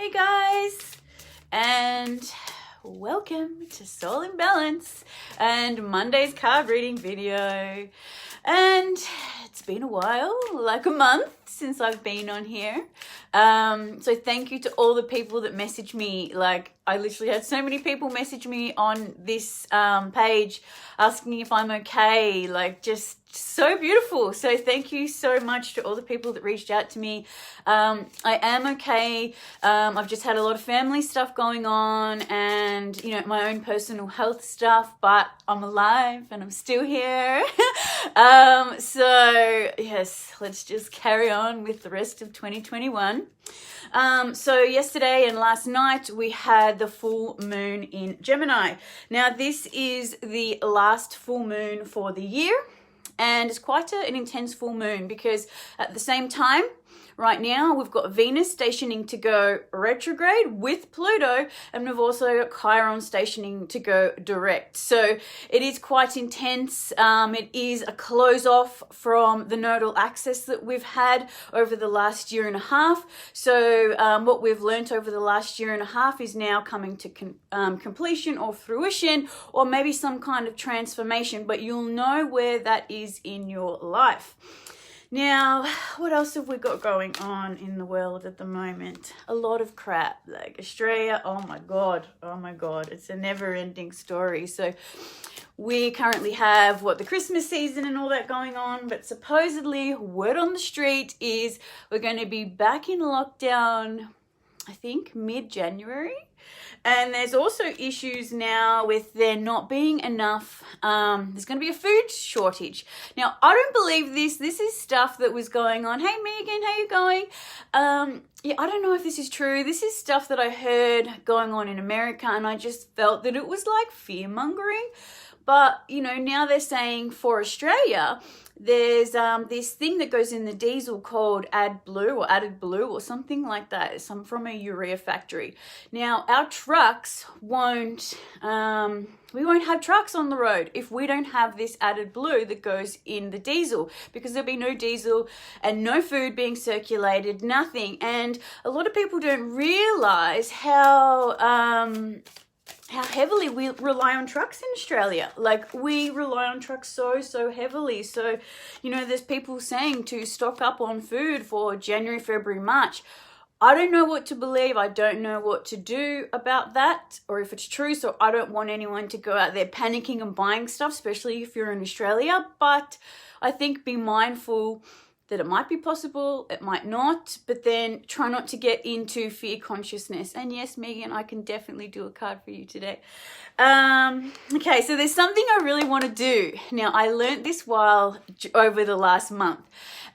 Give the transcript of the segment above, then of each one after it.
Hey guys, and welcome to Soul in Balance and Monday's card reading video. And it's been a while, like a month since I've been on here. So thank you to all the people that messaged me. Like, I literally had so many people message me on this page asking if I'm okay. Like, just so beautiful. So thank you so much to all the people that reached out to me. I am okay. I've just had a lot of family stuff going on and, you know, my own personal health stuff, but I'm alive and I'm still here. So yes, let's just carry on with the rest of 2021. So yesterday and last night we had the full moon in Gemini. Now this is the last full moon for the year. And it's quite an intense full moon because at the same time, right now, we've got Venus stationing to go retrograde with Pluto, and we've also got Chiron stationing to go direct. So it is quite intense. It is a close off from the nodal axis that we've had over the last year and a half. So what we've learnt over the last year and a half is now coming to completion or fruition, or maybe some kind of transformation, but you'll know where that is in your life. Now, what else have we got going on in the world at the moment? A lot of crap, like Australia. Oh my God, it's a never-ending story. So we currently have the Christmas season and all that going on, but supposedly word on the street is we're going to be back in lockdown, I think mid-January. And there's also issues now with there not being enough, there's going to be a food shortage. Now, I don't believe this. This is stuff that was going on. Hey, Megan, how you going? Yeah, I don't know if this is true. This is stuff that I heard going on in America, and I just felt that it was like fear-mongering. But, you know, now they're saying for Australia, there's this thing that goes in the diesel called added blue or something like that. It's from a urea factory. Now, our trucks we won't have trucks on the road if we don't have this added blue that goes in the diesel, because there'll be no diesel and no food being circulated, nothing. And a lot of people don't realize how heavily we rely on trucks in Australia. Like, we rely on trucks so heavily. So, you know, there's people saying to stock up on food for January, February, March. I don't know what to believe. I don't know what to do about that, or if it's true. So I don't want anyone to go out there panicking and buying stuff, especially if you're in Australia. But I think be mindful that it might be possible, it might not, but then try not to get into fear consciousness. And yes, Megan, I can definitely do a card for you today. Okay, so there's something I really want to do. Now, I learned this over the last month,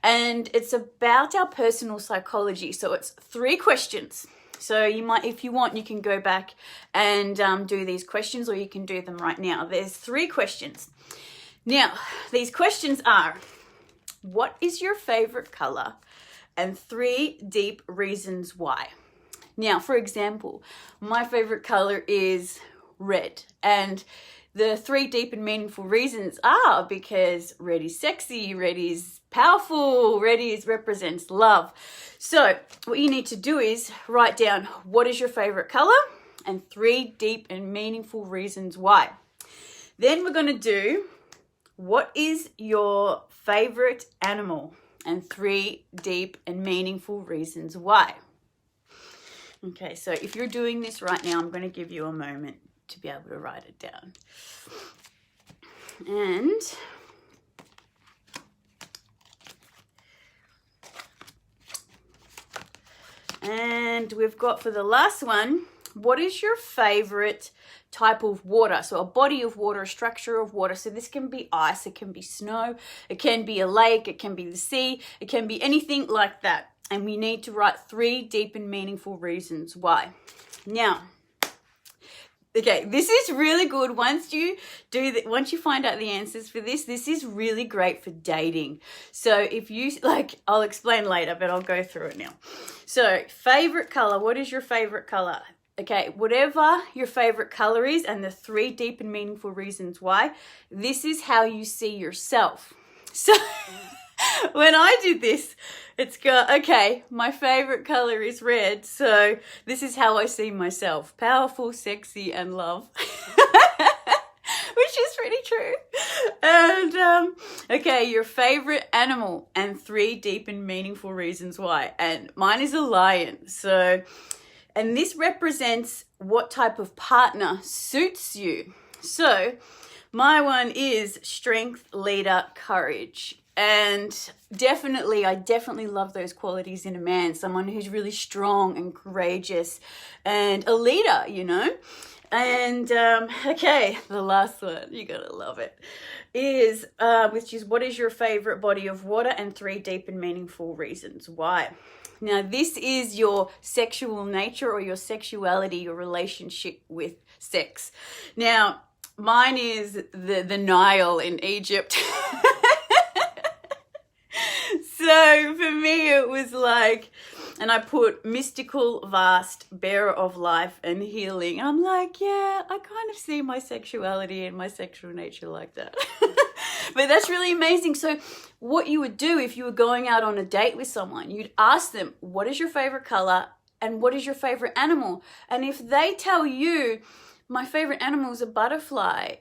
and it's about our personal psychology. So it's 3 questions. So you might, if you want, you can go back and do these questions, or you can do them right now. There's 3 questions. Now, these questions are: what is your favorite color? And 3 deep reasons why. Now, for example, my favorite color is red. And the 3 deep and meaningful reasons are because red is sexy, red is powerful, red represents love. So what you need to do is write down what is your favorite color and 3 deep and meaningful reasons why. Then we're going to do what is your favorite animal and 3 deep and meaningful reasons why. Okay, so if you're doing this right now, I'm going to give you a moment to be able to write it down. And we've got for the last one, what is your favorite type of water? So a body of water, a structure of water. So this can be ice, it can be snow, it can be a lake, it can be the sea, it can be anything like that. And we need to write 3 deep and meaningful reasons why. Now, okay, this is really good. Once you find out the answers for this is really great for dating. So if you, I'll explain later, but I'll go through it now. So favorite color, what is your favorite color? Okay, whatever your favorite color is and the 3 deep and meaningful reasons why, this is how you see yourself. So When I did this, it's got, okay, my favorite color is red. So this is how I see myself. Powerful, sexy, and love. Which is pretty true. And, okay, your favorite animal and 3 deep and meaningful reasons why. And mine is a lion. So, and this represents what type of partner suits you. So my one is strength, leader, courage. And I definitely love those qualities in a man. Someone who's really strong and courageous and a leader, you know. And, okay, the last one, you gotta love it, is, which is what is your favorite body of water and 3 deep and meaningful reasons why. Now, this is your sexual nature or your sexuality, your relationship with sex. Now, mine is the Nile in Egypt. So for me, it was like, and I put mystical, vast, bearer of life and healing. I'm like, yeah, I kind of see my sexuality and my sexual nature like that. But that's really amazing. So what you would do if you were going out on a date with someone, you'd ask them, what is your favorite color and what is your favorite animal? And if they tell you, my favorite animal is a butterfly,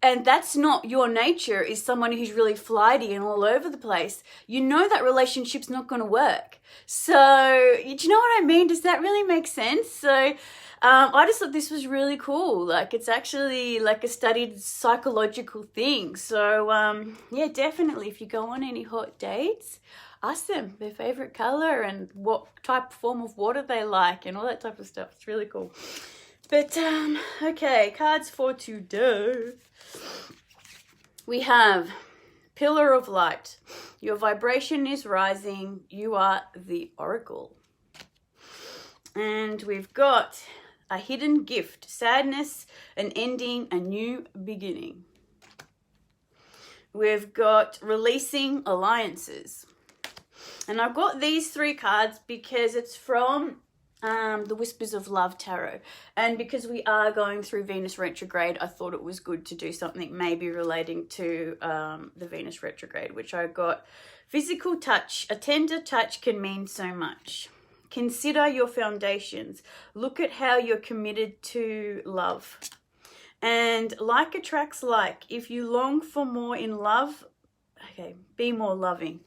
and that's not your nature, is someone who's really flighty and all over the place, you know that relationship's not going to work. So, do you know what I mean? Does that really make sense? So, I just thought this was really cool. Like, it's actually like a studied psychological thing. So, yeah, definitely, if you go on any hot dates, ask them their favorite color and what type, form of water they like and all that type of stuff. It's really cool. But, okay, cards for today. We have Pillar of Light. Your vibration is rising. You are the Oracle. And we've got a hidden gift. Sadness, an ending, a new beginning. We've got releasing alliances. And I've got these 3 cards because it's from the Whispers of Love Tarot, and because we are going through Venus retrograde, I thought it was good to do something maybe relating to the Venus retrograde, which I got. Physical touch. A tender touch can mean so much. Consider your foundations. Look at how you're committed to love. And like attracts like. If you long for more in love, okay, be more loving.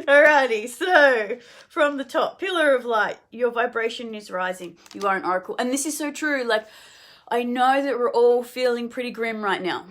Alrighty, so from the top, Pillar of Light, your vibration is rising. You are an oracle. And this is so true. Like, I know that we're all feeling pretty grim right now.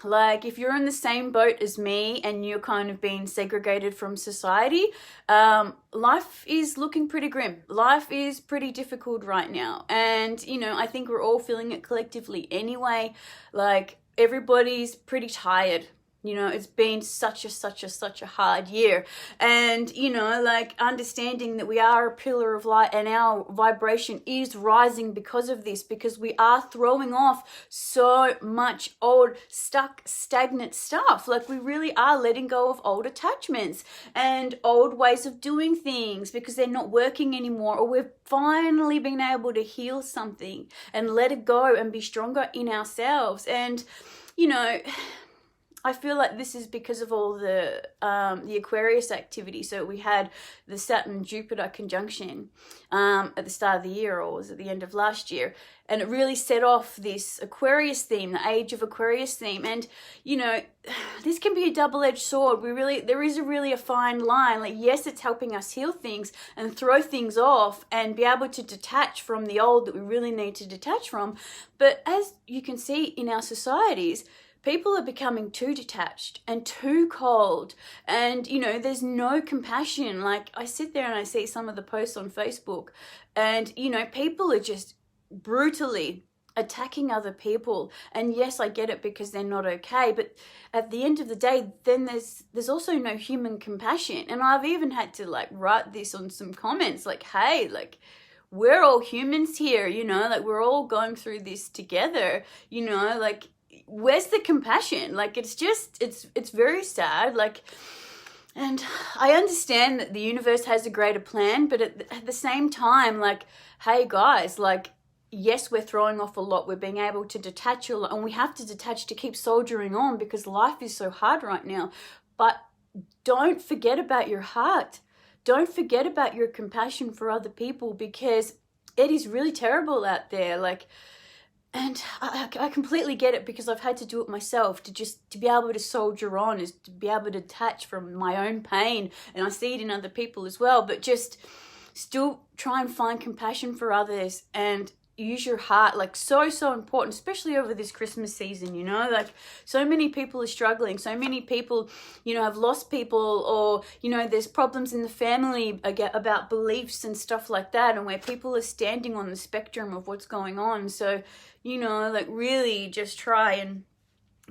Like, if you're in the same boat as me and you're kind of being segregated from society, life is looking pretty grim. Life is pretty difficult right now. And, you know, I think we're all feeling it collectively anyway. Like, everybody's pretty tired. You know, it's been such a hard year. And, you know, like understanding that we are a pillar of light and our vibration is rising because of this, because we are throwing off so much old, stuck, stagnant stuff. Like we really are letting go of old attachments and old ways of doing things because they're not working anymore, or we've finally been able to heal something and let it go and be stronger in ourselves. And, you know, I feel like this is because of all the Aquarius activity. So we had the Saturn-Jupiter conjunction at the start of the year, or was it the end of last year? And it really set off this Aquarius theme, the Age of Aquarius theme. And, you know, this can be a double-edged sword. There is a fine line. Like, yes, it's helping us heal things and throw things off and be able to detach from the old that we really need to detach from. But as you can see in our societies, people are becoming too detached and too cold, and, you know, there's no compassion. Like, I sit there and I see some of the posts on Facebook and, you know, people are just brutally attacking other people. And yes, I get it because they're not okay, but at the end of the day, then there's also no human compassion. And I've even had to like write this on some comments like, hey, like, we're all humans here, you know, like we're all going through this together, you know, like, where's the compassion? Like, it's very sad. Like, and I understand that the universe has a greater plan, but at the same time, like, hey guys, like, yes, we're throwing off a lot. We're being able to detach a lot, and we have to detach to keep soldiering on because life is so hard right now. but don't forget about your heart. Don't forget about your compassion for other people, because it is really terrible out there. Like, and I completely get it, because I've had to do it myself, to be able to soldier on, is to be able to detach from my own pain. And I see it in other people as well, but just still try and find compassion for others and use your heart. Like, so important, especially over this Christmas season, you know, like so many people are struggling. So many people, you know, have lost people, or, you know, there's problems in the family about beliefs and stuff like that, and where people are standing on the spectrum of what's going on. So, you know, like really just try and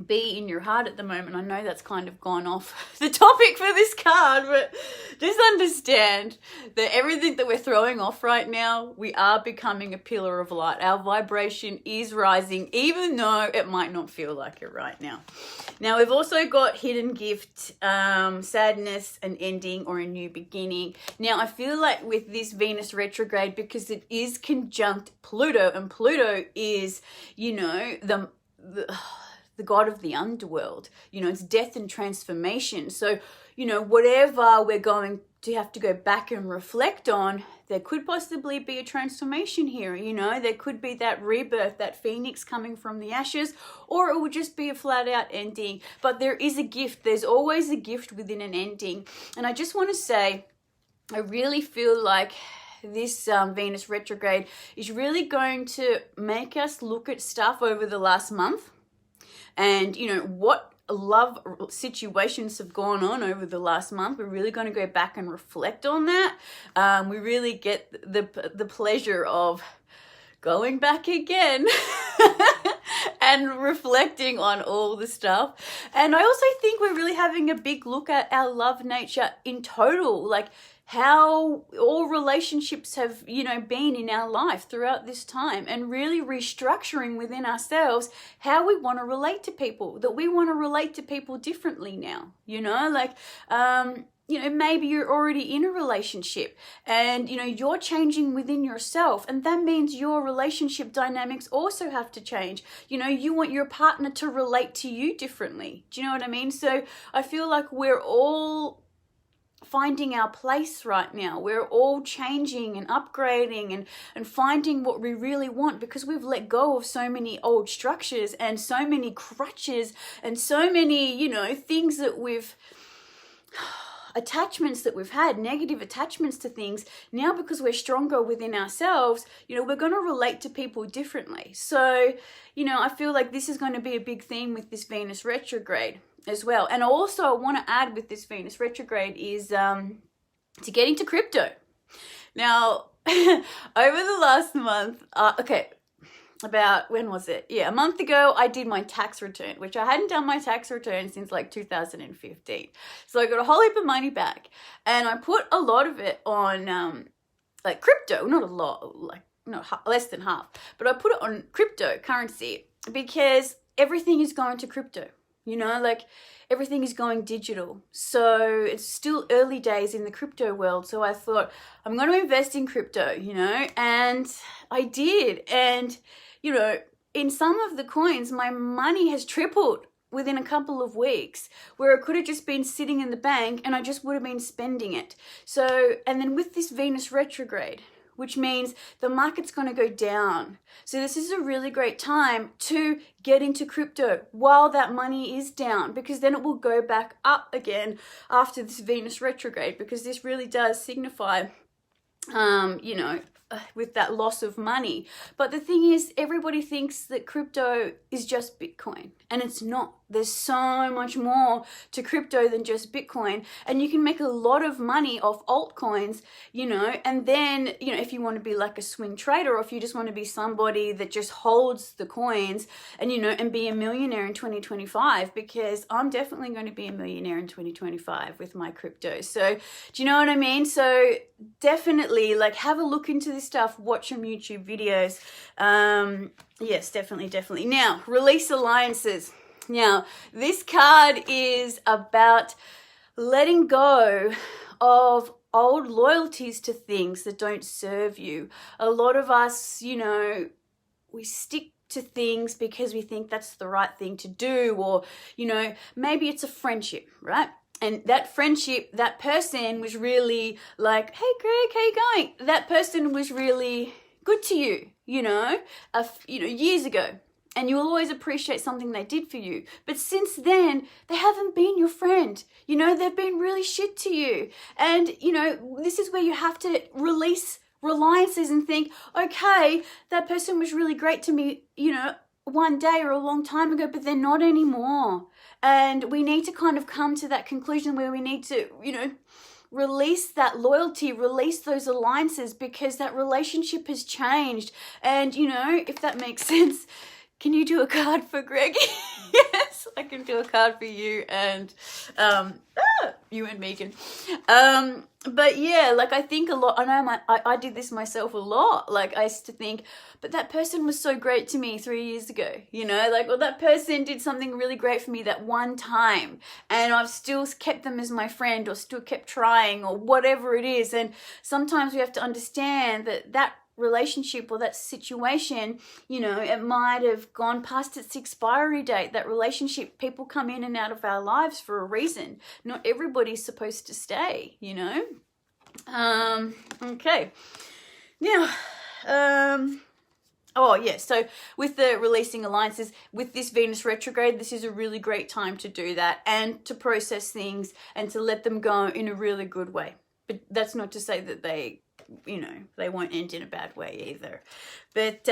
be in your heart at the moment. I know that's kind of gone off the topic for this card, but just understand that everything that we're throwing off right now, we are becoming a pillar of light. Our vibration is rising, even though it might not feel like it right now. Now, we've also got hidden gift, sadness, an ending, or a new beginning. Now, I feel like with this Venus retrograde, because it is conjunct Pluto, and Pluto is, you know, the god of the underworld, you know, it's death and transformation. So, you know, whatever we're going to have to go back and reflect on, there could possibly be a transformation here, you know, there could be that rebirth, that phoenix coming from the ashes, or it will just be a flat out ending. But there is a gift. There's always a gift within an ending. And I just want to say, I really feel like this Venus retrograde is really going to make us look at stuff over the last month. And, you know, what love situations have gone on over the last month. We're really going to go back and reflect on that. We really get the pleasure of going back again and reflecting on all the stuff. And I also think we're really having a big look at our love nature in total, like how all relationships have, you know, been in our life throughout this time, and really restructuring within ourselves how we want to relate to people, that we want to relate to people differently now, you know, like, you know, maybe you're already in a relationship and, you know, you're changing within yourself, and that means your relationship dynamics also have to change. You know, you want your partner to relate to you differently. Do you know what I mean? So I feel like we're all finding our place right now. We're all changing and upgrading and finding what we really want, because we've let go of so many old structures and so many crutches and so many, you know, things that we've attachments that we've had, negative attachments to things. Now, because we're stronger within ourselves, you know, we're going to relate to people differently. So, you know, I feel like this is going to be a big theme with this Venus retrograde as well. And also I want to add with this Venus retrograde is to get into crypto. Now, over the last month, about, when was it? Yeah, a month ago, I did my tax return, which I hadn't done my tax return since like 2015. So I got a whole heap of money back, and I put a lot of it on like crypto, not a lot, like not less than half, but I put it on cryptocurrency, because everything is going to crypto. You know, like everything is going digital. So it's still early days in the crypto world. So I thought, I'm going to invest in crypto, you know, and I did. And, you know, in some of the coins, my money has tripled within a couple of weeks, where it could have just been sitting in the bank and I just would have been spending it. So, and then with this Venus retrograde, which means the market's going to go down. So this is a really great time to get into crypto while that money is down, because then it will go back up again after this Venus retrograde, because this really does signify, you know, with that loss of money. But the thing is, everybody thinks that crypto is just Bitcoin, and it's not. There's so much more to crypto than just Bitcoin, and you can make a lot of money off altcoins, you know. And then, you know, if you want to be like a swing trader, or if you just want to be somebody that just holds the coins and, you know, and be a millionaire in 2025, because I'm definitely going to be a millionaire in 2025 with my crypto. So do you know what I mean? So definitely, like, have a look into this stuff, watch some YouTube videos. Yes, definitely. Now, release alliances. Now, this card is about letting go of old loyalties to things that don't serve you. A lot of us, you know, we stick to things because we think that's the right thing to do, or, you know, maybe it's a friendship, right? And that friendship, that person was really like, hey Greg, how you going? That person was really good to you, years ago. And you'll always appreciate something they did for you. But since then, they haven't been your friend. They've been really shit to you. And, this is where you have to release reliances and think, okay, that person was really great to me, one day or a long time ago, but they're not anymore. And we need to kind of come to that conclusion where we need to, release that loyalty, release those alliances, because that relationship has changed. And, if that makes sense, can you do a card for Greggy? Yes, I can do a card for you and you and Megan. But yeah, like I think a lot, I know I did this myself a lot. Like I used to think, but that person was so great to me 3 years ago, well, that person did something really great for me that one time, and I've still kept them as my friend, or still kept trying, or whatever it is. And sometimes we have to understand that relationship or that situation, it might have gone past its expiry date. That relationship, people come in and out of our lives for a reason. Not everybody's supposed to stay, okay. Now, so with the releasing alliances, with this Venus retrograde, this is a really great time to do that and to process things and to let them go in a really good way. But that's not to say that they won't end in a bad way either. But,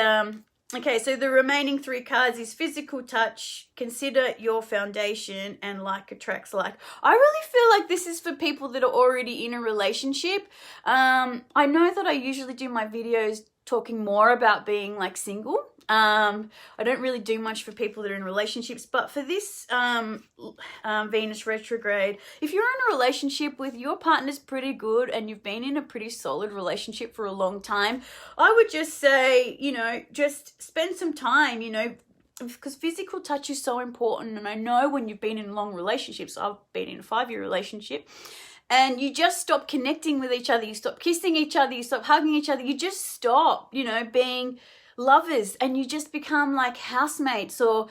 okay, so the remaining 3 cards is physical touch, consider your foundation, and like attracts like. I really feel like this is for people that are already in a relationship. I know that I usually do my videos talking more about being like single. I don't really do much for people that are in relationships, but for this Venus retrograde, if you're in a relationship with your partner's pretty good and you've been in a pretty solid relationship for a long time, I would just say, just spend some time, because physical touch is so important. And I know when you've been in long relationships, I've been in a 5-year relationship, and you just stop connecting with each other, you stop kissing each other, you stop hugging each other, you just stop, being lovers, and you just become like housemates, or,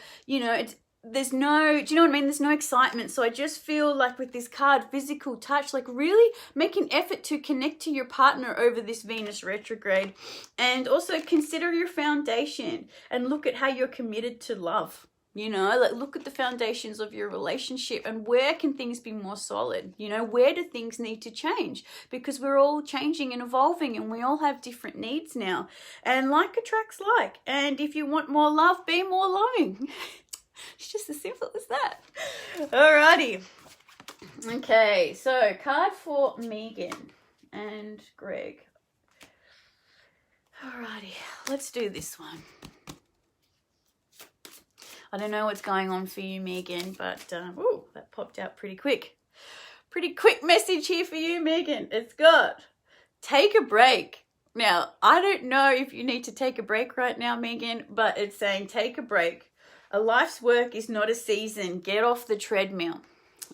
there's no, do you know what I mean? There's no excitement. So I just feel like with this card, physical touch, like really make an effort to connect to your partner over this Venus retrograde, and also consider your foundation and look at how you're committed to love. Like look at the foundations of your relationship and where can things be more solid? Where do things need to change? Because we're all changing and evolving, and we all have different needs now. And like attracts like. And if you want more love, be more loving. It's just as simple as that. Alrighty. Okay, so card for Megan and Greg. Alrighty, let's do this one. I don't know what's going on for you, Megan, but that popped out pretty quick. Pretty quick message here for you, Megan. It's got take a break. Now, I don't know if you need to take a break right now, Megan, but it's saying take a break. A life's work is not a season. Get off the treadmill.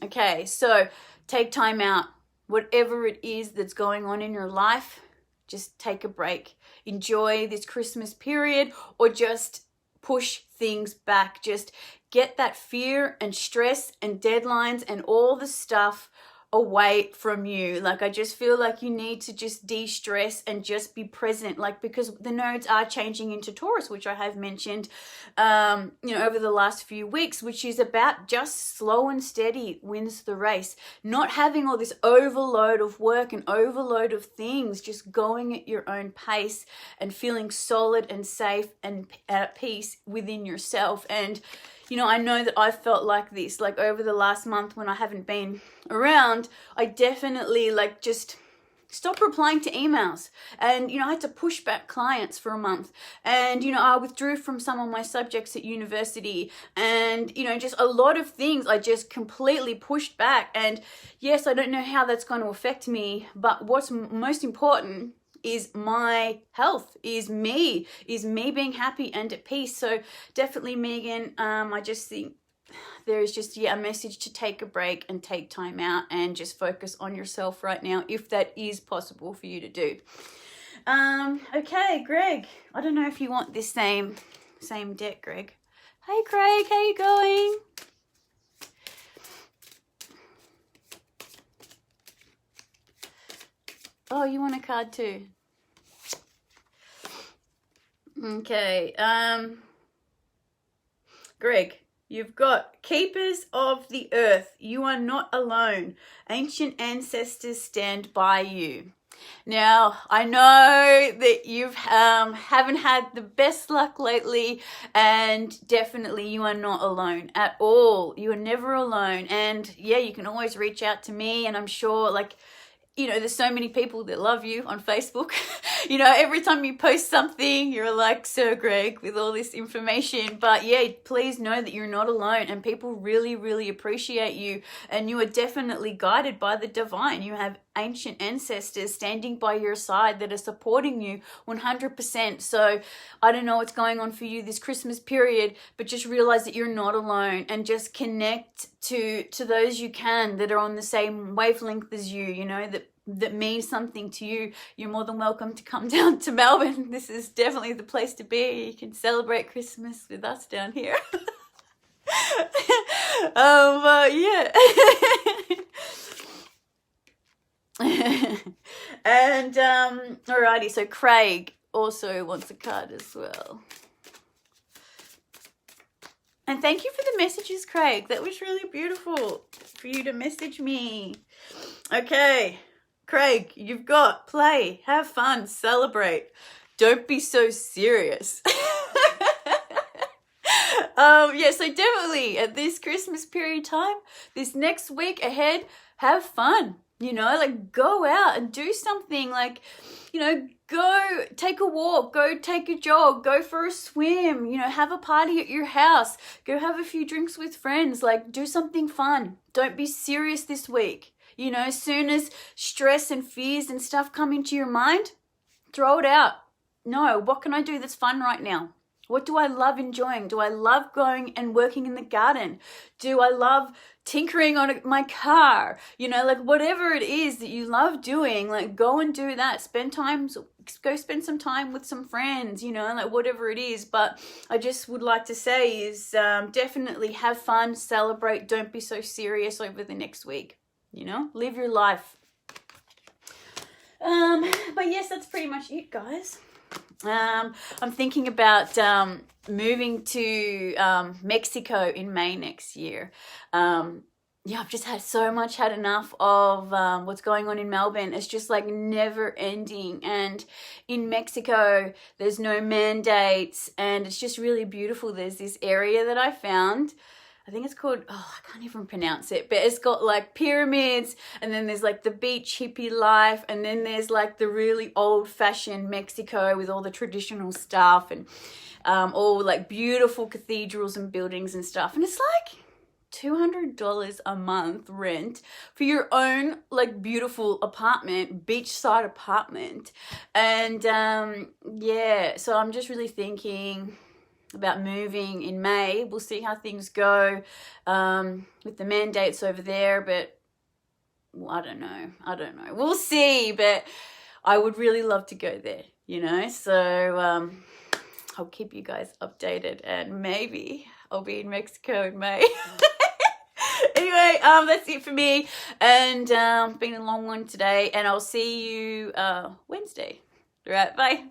Okay, so take time out. Whatever it is that's going on in your life, just take a break. Enjoy this Christmas period, or just push things back. Just get that fear and stress and deadlines and all the stuff away from you. Like I just feel like you need to just de-stress and just be present, like because the nodes are changing into Taurus, which I have mentioned over the last few weeks, which is about just slow and steady wins the race. Not having all this overload of work and overload of things, just going at your own pace and feeling solid and safe and at peace within yourself. And I know that I've felt like this, like over the last month when I haven't been around, I definitely just stopped replying to emails. And, I had to push back clients for a month. And, I withdrew from some of my subjects at university. And, just a lot of things I just completely pushed back. And yes, I don't know how that's going to affect me, but what's most important is my health, is me being happy and at peace. So definitely, Megan, I just think there is just a message to take a break and take time out and just focus on yourself right now, if that is possible for you to do. Okay, Greg, I don't know if you want this same deck, Greg. Hey Craig, how you going? Oh, you want a card too? Okay. Greg, you've got Keepers of the Earth. You are not alone. Ancient ancestors stand by you. Now, I know that you haven't had the best luck lately, and definitely you are not alone at all. You are never alone. And yeah, you can always reach out to me, and I'm sure, like, you know, there's so many people that love you on Facebook. You know, every time you post something, you're like, Sir Greg, with all this information. But yeah, please know that you're not alone, and people really, really appreciate you, and you are definitely guided by the divine. You have ancient ancestors standing by your side that are supporting you 100%. So I don't know what's going on for you this Christmas period, but just realize that you're not alone, and just connect to those you can that are on the same wavelength as you know, that means something to you. You're more than welcome to come down to Melbourne. This is definitely the place to be. You can celebrate Christmas with us down here. Yeah. And alrighty, so Craig also wants a card as well. And thank you for the messages, Craig. That was really beautiful for you to message me. Okay, Craig, you've got play, have fun, celebrate. Don't be so serious. Yeah, so definitely at this Christmas period time, this next week ahead, have fun. You know, like, go out and do something, like, you know, go take a walk, go take a jog, go for a swim, you know, have a party at your house, go have a few drinks with friends, like, do something fun. Don't be serious this week. You know, as soon as stress and fears and stuff come into your mind, throw it out. No, what can I do that's fun right now? What do I love enjoying? Do I love going and working in the garden? Do I love tinkering on my car? You know, like, whatever it is that you love doing, like, go and do that. Go spend some time with some friends, you know, like, whatever it is. But I just would like to say is definitely have fun, celebrate. Don't be so serious over the next week. You know, live your life. But yes, that's pretty much it, guys. I'm thinking about moving to Mexico in May next year. Yeah, I've just had enough of what's going on in Melbourne. It's just like never ending. And in Mexico, there's no mandates, and it's just really beautiful. There's this area that I found. I think it's called, I can't even pronounce it, but it's got like pyramids, and then there's like the beach hippie life, and then there's like the really old fashioned Mexico with all the traditional stuff, and all like beautiful cathedrals and buildings and stuff. And it's like $200 a month rent for your own like beautiful apartment, beachside apartment. And yeah, so I'm just really thinking about moving in May. We'll see how things go with the mandates over there, but well, I don't know. We'll see, but I would really love to go there, you know. So I'll keep you guys updated, and maybe I'll be in Mexico in May. Anyway, that's it for me, and been a long one today, and I'll see you Wednesday. All right, bye.